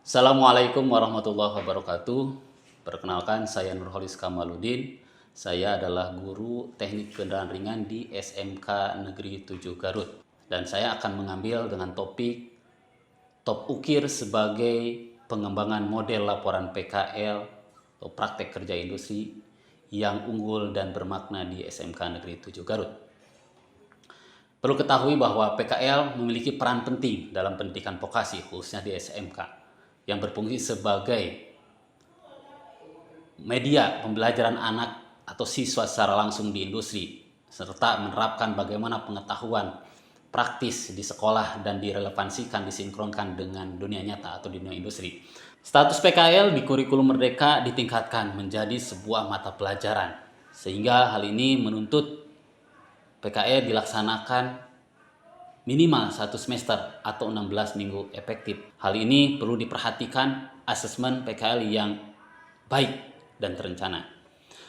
Assalamualaikum warahmatullahi wabarakatuh. Perkenalkan, saya Nurholis Kamaludin. Saya adalah guru teknik kendaraan ringan di SMK Negeri 7 Garut. Dan saya akan mengambil dengan topik Top Ukir sebagai pengembangan model laporan PKL atau praktek kerja industri yang unggul dan bermakna di SMK Negeri 7 Garut. Perlu ketahui bahwa PKL memiliki peran penting dalam pendidikan vokasi, khususnya di SMK, yang berfungsi sebagai media pembelajaran anak atau siswa secara langsung di industri, serta menerapkan bagaimana pengetahuan praktis di sekolah dan direlevansikan, disinkronkan dengan dunia nyata atau dunia industri. Status PKL di kurikulum Merdeka ditingkatkan menjadi sebuah mata pelajaran, sehingga hal ini menuntut PKL dilaksanakan minimal 1 semester atau 16 minggu efektif. Hal ini perlu diperhatikan asesmen PKL yang baik dan terencana.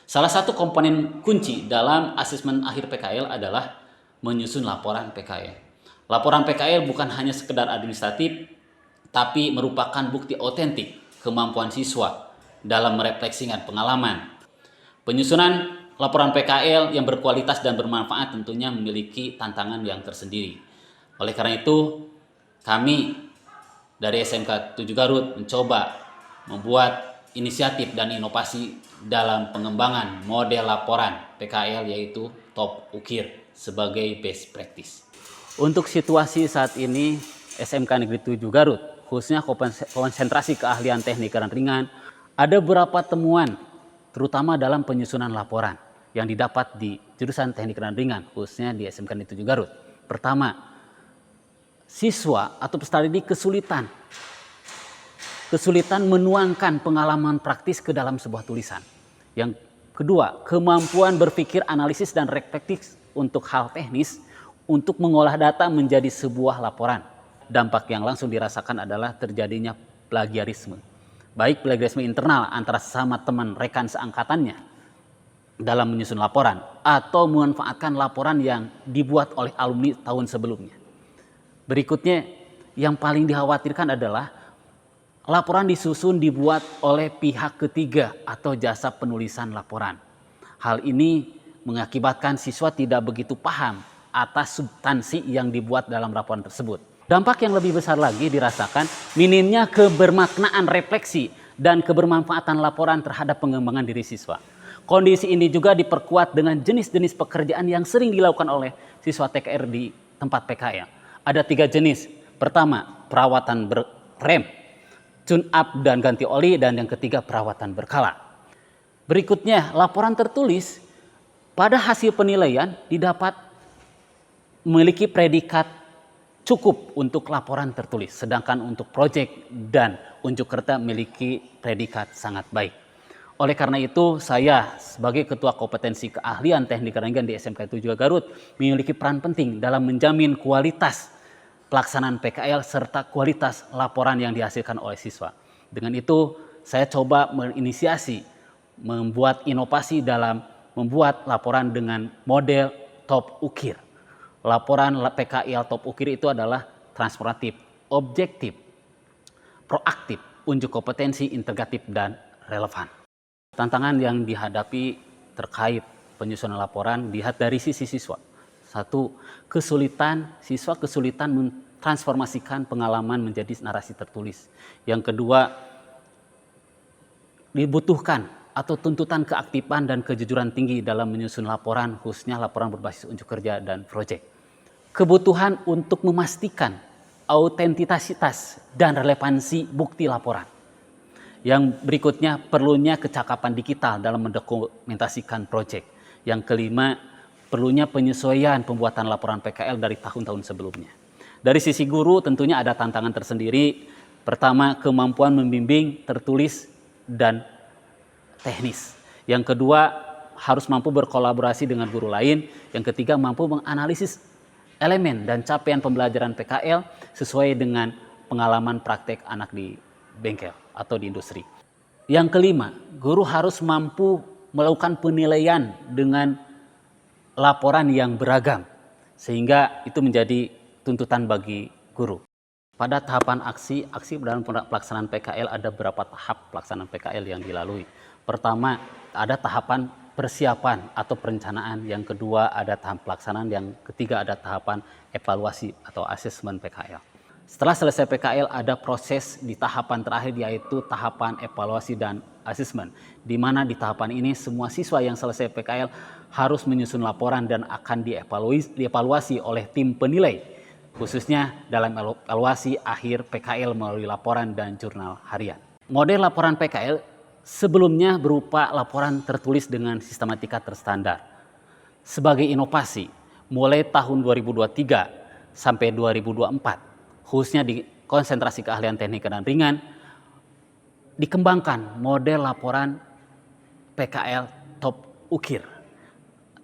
Salah satu komponen kunci dalam asesmen akhir PKL adalah menyusun laporan PKL. Laporan PKL bukan hanya sekedar administratif, tapi merupakan bukti otentik kemampuan siswa dalam merefleksikan pengalaman. Penyusunan laporan PKL yang berkualitas dan bermanfaat tentunya memiliki tantangan yang tersendiri. Oleh karena itu, kami dari SMK 7 Garut mencoba membuat inisiatif dan inovasi dalam pengembangan model laporan PKL, yaitu Top Ukir sebagai best practice. Untuk situasi saat ini, SMK Negeri 7 Garut, khususnya konsentrasi keahlian teknik kendaraan ringan, ada beberapa temuan terutama dalam penyusunan laporan yang didapat di jurusan teknik kendaraan ringan, khususnya di SMK Negeri 7 Garut. Pertama, siswa atau peserta didik kesulitan menuangkan pengalaman praktis ke dalam sebuah tulisan. Yang kedua, kemampuan berpikir analisis dan reflektif untuk hal teknis untuk mengolah data menjadi sebuah laporan. Dampak yang langsung dirasakan adalah terjadinya plagiarisme. Baik plagiarisme internal antara sesama teman rekan seangkatannya dalam menyusun laporan, atau memanfaatkan laporan yang dibuat oleh alumni tahun sebelumnya. Berikutnya, yang paling dikhawatirkan adalah laporan disusun dibuat oleh pihak ketiga atau jasa penulisan laporan. Hal ini mengakibatkan siswa tidak begitu paham atas substansi yang dibuat dalam laporan tersebut. Dampak yang lebih besar lagi dirasakan minimnya kebermaknaan refleksi dan kebermanfaatan laporan terhadap pengembangan diri siswa. Kondisi ini juga diperkuat dengan jenis-jenis pekerjaan yang sering dilakukan oleh siswa TKR di tempat PKL. Ada 3 jenis. Pertama, perawatan rem, tune up dan ganti oli, dan yang ketiga perawatan berkala. Berikutnya, laporan tertulis pada hasil penilaian didapat memiliki predikat cukup untuk laporan tertulis, sedangkan untuk proyek dan unjuk kerta memiliki predikat sangat baik. Oleh karena itu, saya sebagai Ketua Kompetensi Keahlian Teknik Kendaraan di SMK 7 Garut memiliki peran penting dalam menjamin kualitas pelaksanaan PKL serta kualitas laporan yang dihasilkan oleh siswa. Dengan itu, saya coba menginisiasi, membuat inovasi dalam membuat laporan dengan model Top Ukir. Laporan PKL Top Ukir itu adalah transformatif, objektif, proaktif, unjuk kompetensi, integratif, dan relevan. Tantangan yang dihadapi terkait penyusunan laporan dilihat dari sisi siswa. Satu, siswa kesulitan mentransformasikan pengalaman menjadi narasi tertulis. Yang kedua, dibutuhkan atau tuntutan keaktifan dan kejujuran tinggi dalam menyusun laporan, khususnya laporan berbasis unjuk kerja dan proyek. Kebutuhan untuk memastikan autentisitas dan relevansi bukti laporan. Yang berikutnya, perlunya kecakapan digital dalam mendokumentasikan proyek. Yang kelima, perlunya penyesuaian pembuatan laporan PKL dari tahun-tahun sebelumnya. Dari sisi guru tentunya ada tantangan tersendiri. Pertama, kemampuan membimbing tertulis dan teknis. Yang kedua, harus mampu berkolaborasi dengan guru lain. Yang ketiga, mampu menganalisis elemen dan capaian pembelajaran PKL sesuai dengan pengalaman praktek anak di bengkel atau di industri. Yang kelima, guru harus mampu melakukan penilaian dengan laporan yang beragam, sehingga itu menjadi tuntutan bagi guru. Pada tahapan aksi dalam pelaksanaan PKL ada beberapa tahap pelaksanaan PKL yang dilalui. Pertama, ada tahapan persiapan atau perencanaan. Yang kedua, ada tahap pelaksanaan. Yang ketiga, ada tahapan evaluasi atau asesmen PKL. Setelah selesai PKL, ada proses di tahapan terakhir, yaitu tahapan evaluasi dan asesmen. Di mana di tahapan ini semua siswa yang selesai PKL harus menyusun laporan dan akan dievaluasi oleh tim penilai, khususnya dalam evaluasi akhir PKL melalui laporan dan jurnal harian. Model laporan PKL sebelumnya berupa laporan tertulis dengan sistematika terstandar. Sebagai inovasi, mulai tahun 2023 sampai 2024, khususnya di konsentrasi keahlian teknik dan ringan, dikembangkan model laporan PKL top ukir,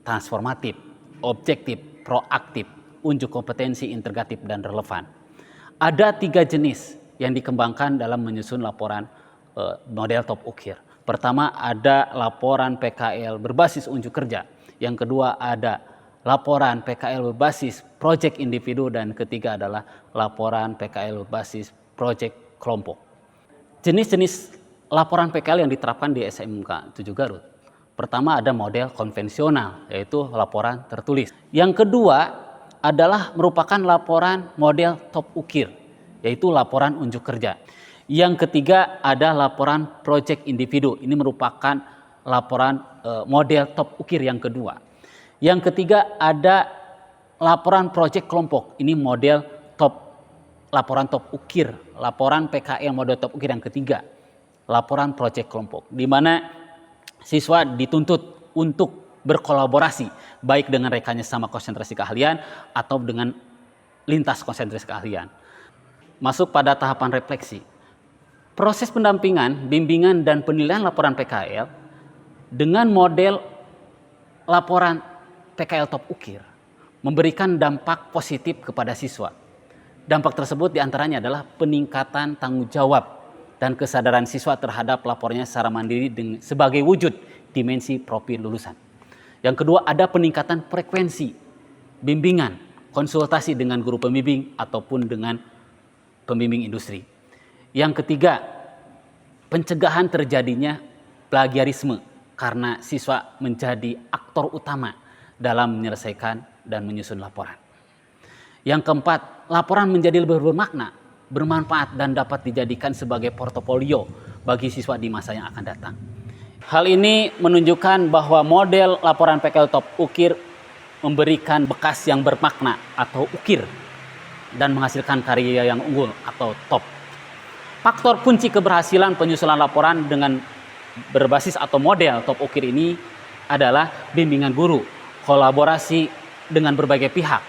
transformatif, objektif, proaktif, unjuk kompetensi, integratif, dan relevan. Ada 3 jenis yang dikembangkan dalam menyusun laporan model top ukir. Pertama, ada laporan PKL berbasis unjuk kerja. Yang kedua, ada laporan PKL berbasis proyek individu, dan ketiga adalah laporan PKL berbasis proyek kelompok. Jenis-jenis laporan PKL yang diterapkan di SMK 7 Garut. Pertama, ada model konvensional, yaitu laporan tertulis. Yang kedua adalah merupakan laporan model top ukir, yaitu laporan unjuk kerja. Yang ketiga ada laporan proyek individu. Ini merupakan laporan model top ukir yang kedua. Yang ketiga ada laporan proyek kelompok. Ini model laporan top ukir, laporan PKL model top ukir yang ketiga, laporan proyek kelompok, di mana siswa dituntut untuk berkolaborasi baik dengan rekannya sama konsentrasi keahlian atau dengan lintas konsentrasi keahlian. Masuk pada tahapan refleksi. Proses pendampingan, bimbingan, dan penilaian laporan PKL dengan model laporan PKL top ukir memberikan dampak positif kepada siswa. Dampak tersebut diantaranya adalah peningkatan tanggung jawab dan kesadaran siswa terhadap lapornya secara mandiri sebagai wujud dimensi profil lulusan. Yang kedua, ada peningkatan frekuensi bimbingan, konsultasi dengan guru pembimbing ataupun dengan pembimbing industri. Yang ketiga, pencegahan terjadinya plagiarisme karena siswa menjadi aktor utama dalam menyelesaikan dan menyusun laporan. Yang keempat, laporan menjadi lebih bermakna, bermanfaat, dan dapat dijadikan sebagai portofolio bagi siswa di masa yang akan datang. Hal ini menunjukkan bahwa model laporan PKL top ukir memberikan bekas yang bermakna atau ukir dan menghasilkan karya yang unggul atau top. Faktor kunci keberhasilan penyusunan laporan dengan berbasis atau model top ukir ini adalah bimbingan guru, kolaborasi dengan berbagai pihak,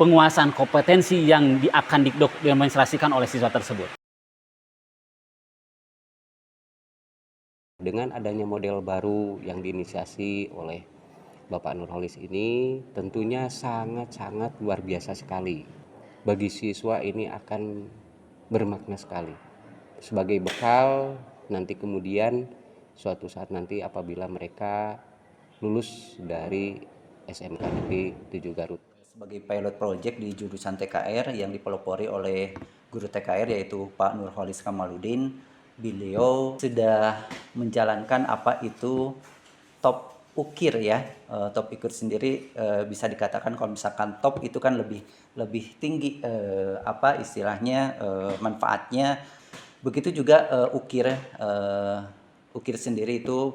penguasaan kompetensi yang akan didemonstrasikan oleh siswa tersebut. Dengan adanya model baru yang diinisiasi oleh Bapak Nurholis ini tentunya sangat-sangat luar biasa sekali. Bagi siswa ini akan bermakna sekali. Sebagai bekal nanti kemudian suatu saat nanti apabila mereka lulus dari SMK Negeri 7 Garut. Sebagai pilot project di jurusan TKR yang dipelopori oleh guru TKR yaitu Pak Nurholis Kamaludin, beliau sudah menjalankan apa itu top ukir ya. Top ukir sendiri bisa dikatakan kalau misalkan top itu kan lebih tinggi apa istilahnya manfaatnya. Begitu juga ukir sendiri itu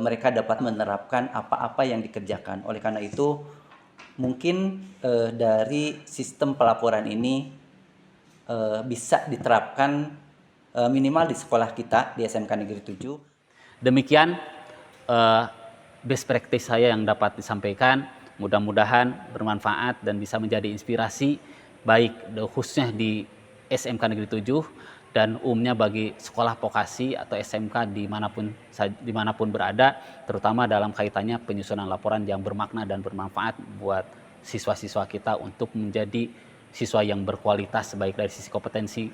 mereka dapat menerapkan apa-apa yang dikerjakan. Oleh karena itu mungkin dari sistem pelaporan ini bisa diterapkan minimal di sekolah kita di SMK Negeri 7. Demikian best practice saya yang dapat disampaikan. Mudah-mudahan bermanfaat dan bisa menjadi inspirasi baik khususnya di SMK Negeri 7 dan umumnya bagi sekolah vokasi atau SMK dimanapun berada, terutama dalam kaitannya penyusunan laporan yang bermakna dan bermanfaat buat siswa-siswa kita untuk menjadi siswa yang berkualitas baik dari sisi kompetensi,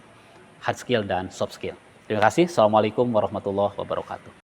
hard skill, dan soft skill. Terima kasih. Assalamualaikum warahmatullahi wabarakatuh.